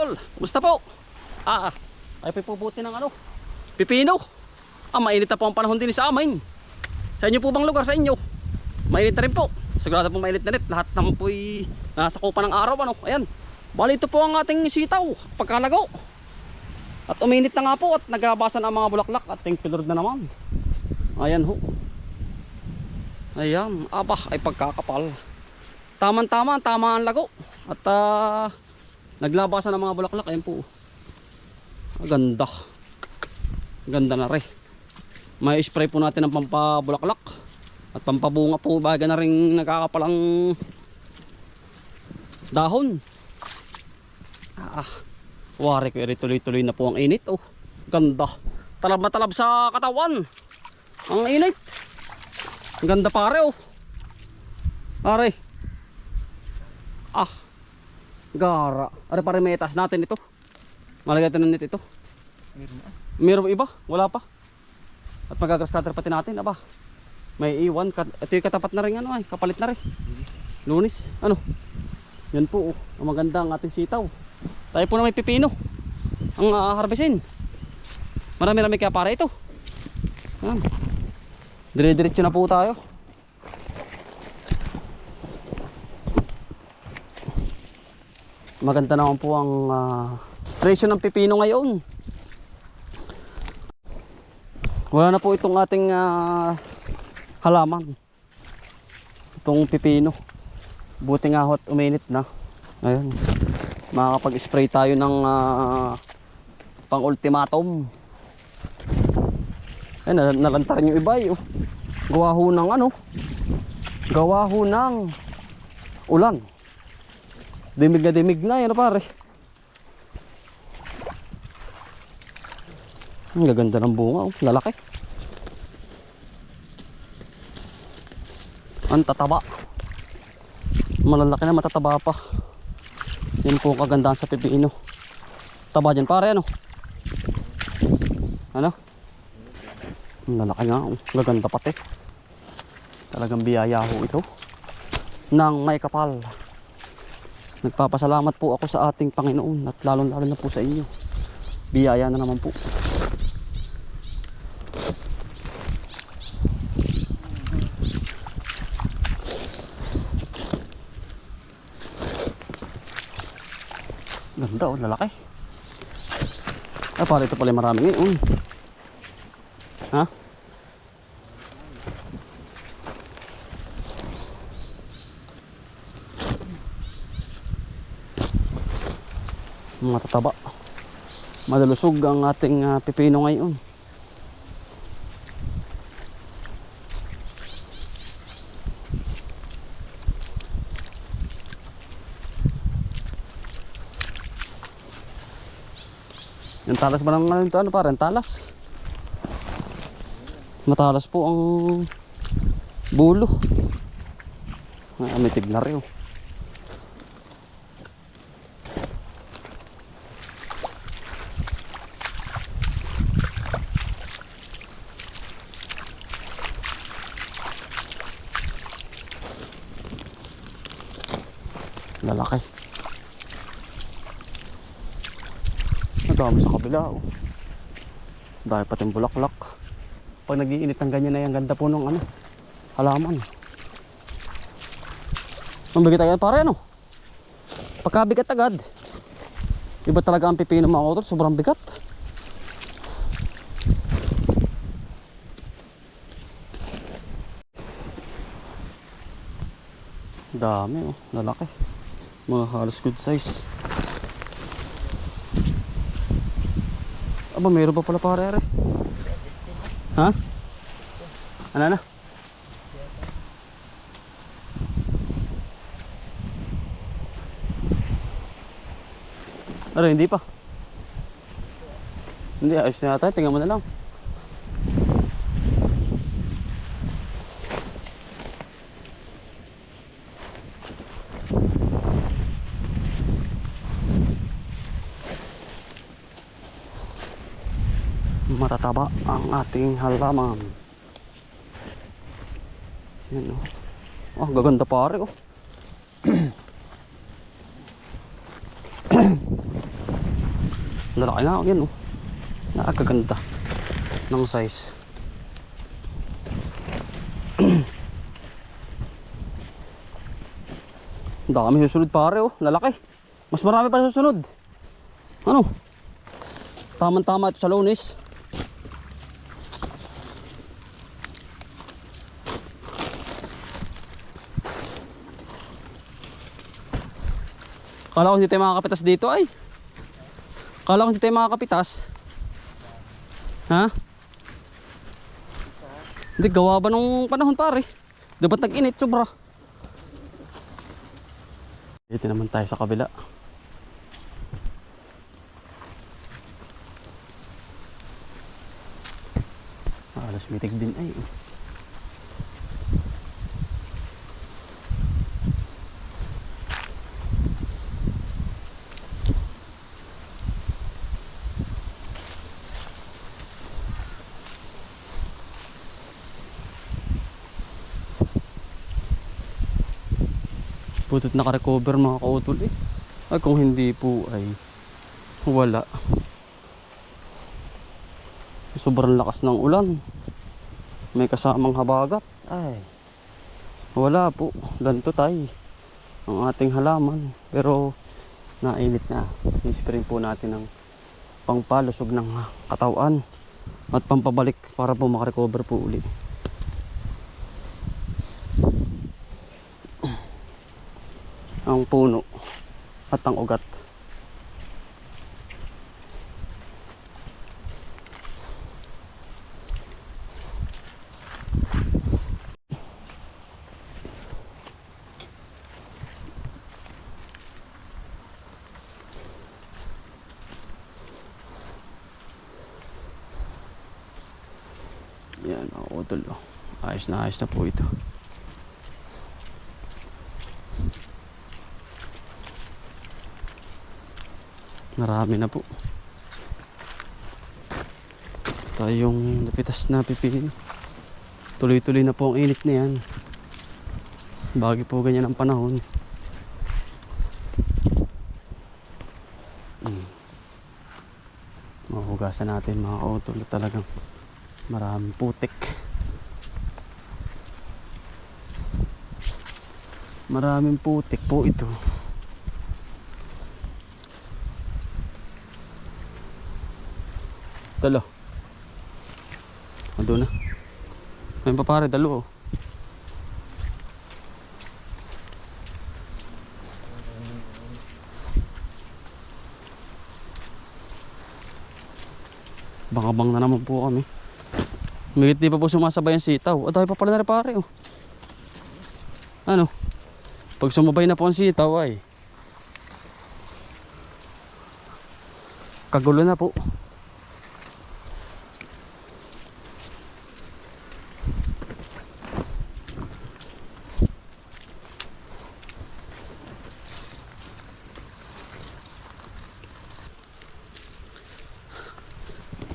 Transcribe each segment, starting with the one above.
idol, musta po? Ay puputi ng ano, pipino. Mainit na po ang panahon din sa amin. Sa inyo po bang lugar sa inyo? Mainit na rin po. Sigurado po mainit na rin. Lahat naman po ay nasa kupa ng araw ano. Ayan. Bali ito po ang ating sitaw, pagkalago. At uminit na nga po at nagabasan ang mga bulaklak at thank you Lord na naman. Ayan ho. Ayan, ay pagkakapal. Tama ang lago. At naglabasan ang mga bulaklak. Ayan po. Ganda. Ganda na rin. May spray po natin ng pampabulaklak at pampabunga po. Baga na rin nakakapalang dahon. Wari ko tuloy-tuloy na po ang init. Oh, ganda. Talab na talab sa katawan. Ang init. Ang ganda pare oh. Pare. Gara. Are pare metas natin ito. Malagay natin ito. Meron iba? Wala pa. At magagas-cutter pati natin. Aba. May iwan. Ito yung katapat na rin ano ay. Kapalit na rin. Lunis. Ano? Yan po oh. Ang maganda ang ating sitaw. Tayo po na may pipino. Ang harvestin. Marami-rami kaya para ito. Yan. Dire-diretso na po tayo. Maganda naman po ang presyo ng pipino ngayon. Wala na po itong ating halaman. Itong pipino. Buti nga hot uminit na. Ayun. Makakapag-spray tayo ng pang-ultimatum. Ayun, nalantaran yung iba eh. Gawa ho ng ano? Gawa ho ng ulan. Dimig na yan pare. Ang gaganda ng bunga oh. Lalaki. Ang tataba. Malalaki na matataba pa. Yan po ang kagandahan sa pipino. Taba dyan pare ano? Ano? Ang lalaki nga oh. Gaganda pati. Talagang biyaya ho ito. Nang may kapal. Nagpapasalamat po ako sa ating Panginoon at lalong-lalo na po sa inyo. Biyaya na naman po. Ganda oh, lalaki. Ay pare ito pala marami ngayon. Ha? Matataba. Madalusog ang ating pipino ngayon. Yung talas ba ng ano parang talas? Matalas po ang bulo. May tignar yun. Lalaki. Dami sa kabila oh. Dahil pating bulaklak. Pag nag-iinit ng ganyan na yan, ganda po nung ano, halaman. Ang bigat agad pare ano. Pagkabigat agad. Iba talaga ang pipino mga utol, sobrang bigat. Dami oh, lalaki. Mga halos good size. Aba, mayroon pa pala pare. Ha? Ano na? Ano, hindi pa. Hindi, ayos na tayo. Tingnan mo na lang. Matataba ang ating halaman. Yan oh. Gaganda pare oh. Lalaki nga yan oh. Nakakaganda ng size. Dami susunod pare oh, lalaki. Mas marami pa susunod. Ano? Tamang-tama ito sa Lunes. Kala ko hindi tayo makakapitas dito ay. Kala ko hindi tayo makakapitas. Ha? Hindi, gawa ba nung panahon pare? Dapat nag-init sobra. Dito naman tayo sa kabila. Alas mitig din ay. Putot naka-recover mga kautol eh. Ay kung hindi po ay wala. Sobrang lakas ng ulan. May kasamang habagat. Ay wala po. Ganito tayo ang ating halaman. Pero nainit na. I-spray po natin ng pangpalusog ng katawan at pampabalik para po makarecover po uli. Ang puno at ang ugat. Yan, utol oh. Ayos na po ito. Marami na po. Tayong napitas na pipili. Tuloy-tuloy na po ang init na yan. Bagay po ganyan ang panahon. Mahugasan natin mga kautol. Talagang maraming putik. Maraming putik po ito. Dalo. Ando na. May pa pare, dalo oh. Bangabang na naman po kami. Migit di pa po sumasabay ang sitaw. O tayo pa pala na rin pare oh. Ano? Pag sumabay na po ang sitaw ay kagulo na po.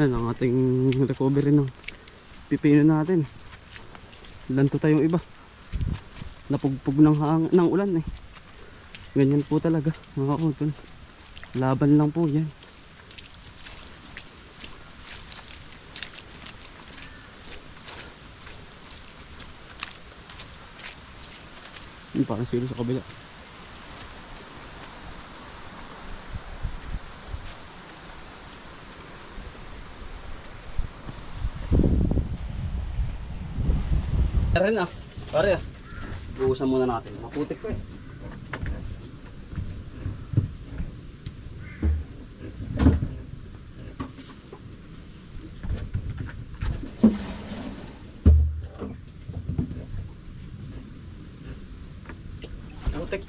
Yan ang ating recovery ng pipino natin. Lanto tayong iba. Napugpug ng ulan eh. Ganyan po talaga mga kautol. Laban lang po yan. Yung parang silo sa kabila. Rin ah, pare ah. Buusan muna natin. Maputik ko eh. Putik.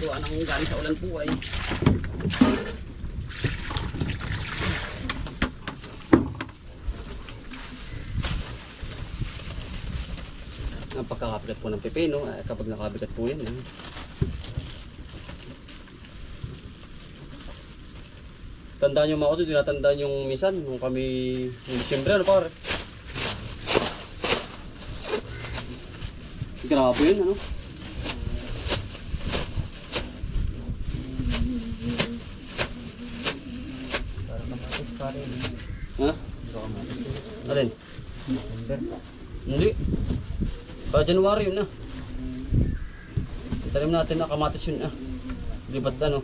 Gawa nang galing sa ulan po ay. Ang pagkakabigat po ng pipino kapag nakabigat po yan tandaan nyo mga ito, tinatandaan yung minsan nung kami yung Disyembre ano pare grabe yun ano Ha? Alin? Hindi. Pa January yun na. Tanim natin na kamatis yun ah. Lipat ano.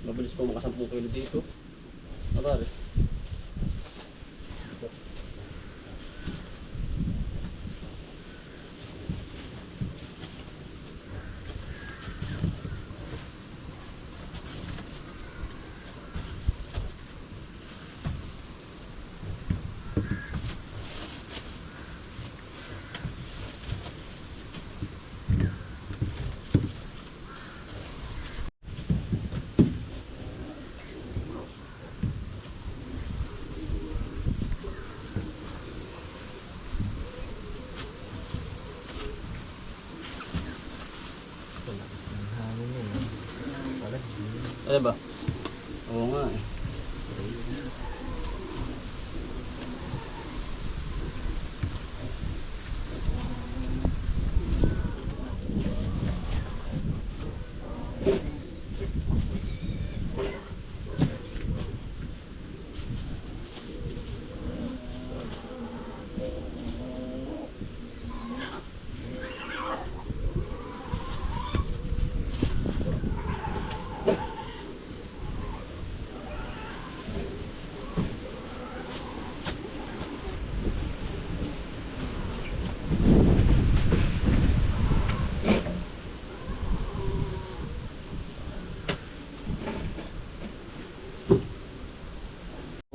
Mabilis po maka 10 kilo dito. Abare. Ano ba? Oo nga eh.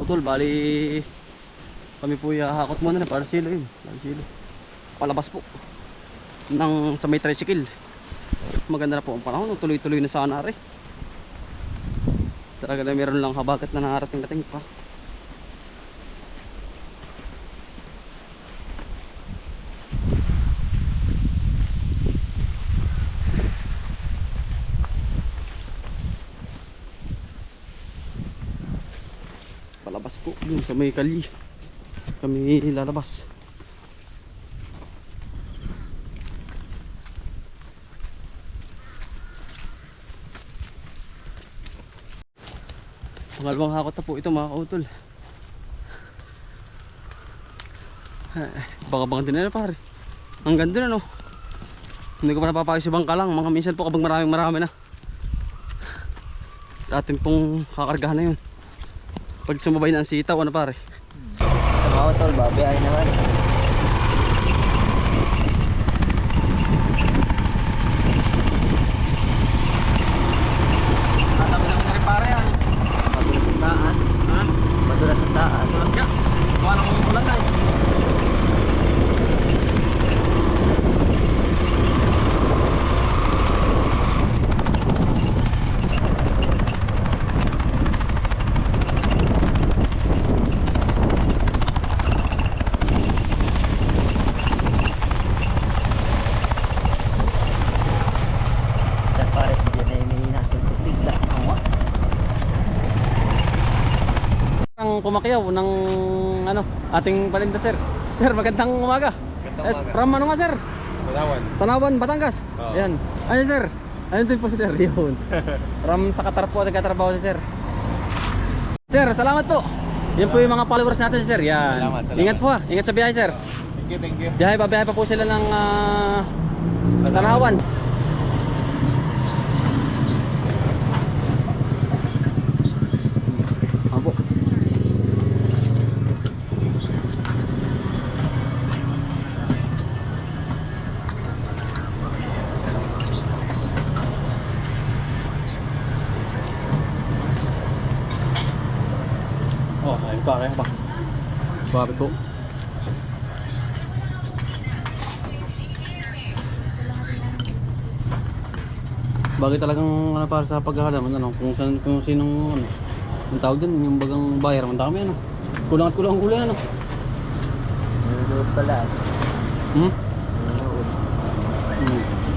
Tol, bali kami po hakot muna na para silo yun. Para silo. Palabas po ng sa may tricycle. Maganda na po ang panahon, tuloy-tuloy na sana rin. Talaga na meron lang habagat na nakarating-dating pa. Palabas po dun sa may kali kami lalabas. Pangalawang hakot na po ito mga kautol. Baka din na pare. Ang ganda na no. Hindi ko pa napapakis ibang kalang. Mga minsan po kapag marami na sa ating pong kakargahan na yun. Pag sumabay na ang sitaw, ano pare? Sa mga tol, babay naman. Tatabi na ko na rin pare yan. Madulas ang daan. Ha? Madulas ang daan. Tulas ka. Kuha na kong ulan na eh. Yan pare, hindi na yung nasa bigla. Ang kumakyaw ng ano, ating palinda sir. Sir, magandang umaga. From ano nga sir? Palawan. Tanawan, Batangas. Oo. Ayan. Ano sir? Ano din po si sir yun? From sa Qatar po, nagkatrabaho si sir. Sir, salamat po. Yan po yung mga followers natin sir. Yan. Salamat. Ingat po ha. Ingat sa biyahe sir. Thank you. Babiyahe pa po sila ng Tanawan. Apo. Oh, ayun pa, kaya ba? Bakit po? Bagay talagang ano, para sa paghahalaman, ano, kung sinong ano, ang tawag din, yung bagang bayar, ang dami ano. Kulang at kulang ang kulay ano. Nanonood pala. Hmm? Nanonood. Hmm.